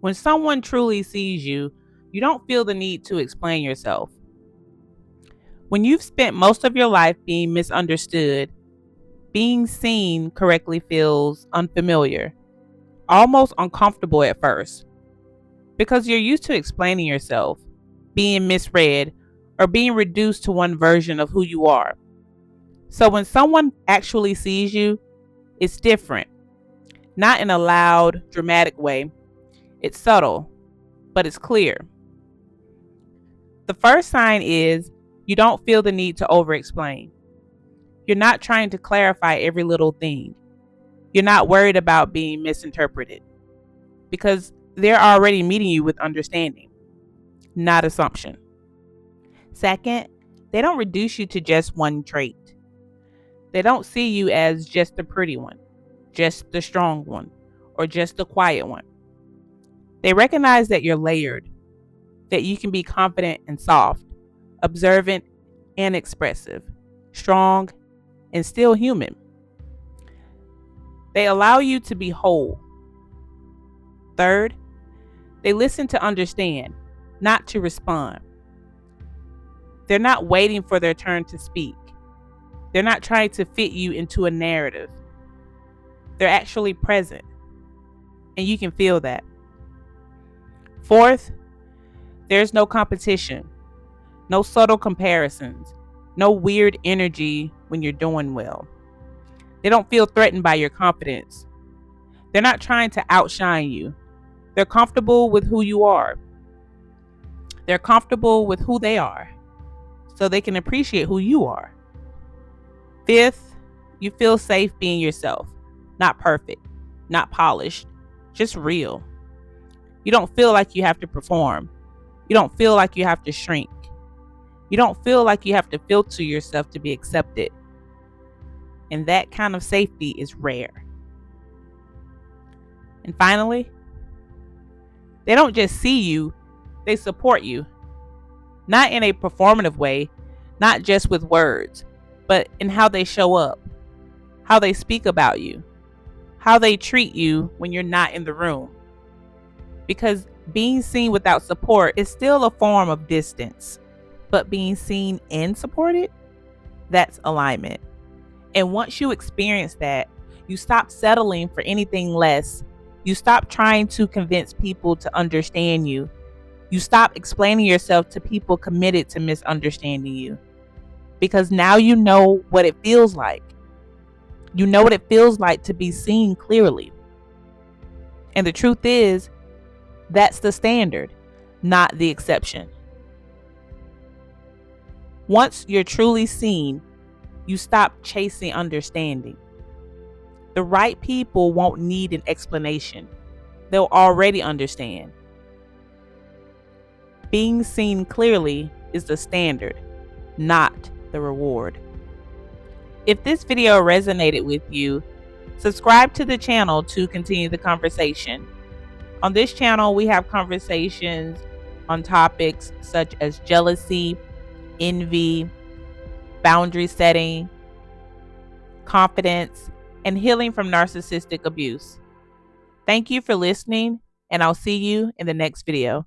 When someone truly sees you, you don't feel the need to explain yourself. When you've spent most of your life being misunderstood, being seen correctly feels unfamiliar, almost uncomfortable at first, because you're used to explaining yourself, being misread, or being reduced to one version of who you are. So when someone actually sees you, it's different, not in a loud, dramatic way. It's subtle, but it's clear. The first sign is you don't feel the need to over-explain. You're not trying to clarify every little thing. You're not worried about being misinterpreted because they're already meeting you with understanding, not assumption. Second, they don't reduce you to just one trait. They don't see you as just the pretty one, just the strong one, or just the quiet one. They recognize that you're layered, that you can be confident and soft, observant and expressive, strong and still human. They allow you to be whole. Third, they listen to understand, not to respond. They're not waiting for their turn to speak. They're not trying to fit you into a narrative. They're actually present, and you can feel that. Fourth, there's no competition, no subtle comparisons, no weird energy when you're doing well. They don't feel threatened by your confidence. They're not trying to outshine you. They're comfortable with who you are. They're comfortable with who they are, so they can appreciate who you are. Fifth, you feel safe being yourself, not perfect, not polished, just real. You don't feel like you have to perform. You don't feel like you have to shrink. You don't feel like you have to filter yourself to be accepted. And that kind of safety is rare. And finally, they don't just see you, they support you. Not in a performative way, not just with words, but in how they show up, how they speak about you, how they treat you when you're not in the room. Because being seen without support is still a form of distance, but being seen and supported, that's alignment. And once you experience that, you stop settling for anything less. You stop trying to convince people to understand you. You stop explaining yourself to people committed to misunderstanding you. Because now you know what it feels like. You know what it feels like to be seen clearly. And the truth is, that's the standard, not the exception. Once you're truly seen, you stop chasing understanding. The right people won't need an explanation. They'll already understand. Being seen clearly is the standard, not the reward. If this video resonated with you, subscribe to the channel to continue the conversation. On this channel, we have conversations on topics such as jealousy, envy, boundary setting, confidence, and healing from narcissistic abuse. Thank you for listening, and I'll see you in the next video.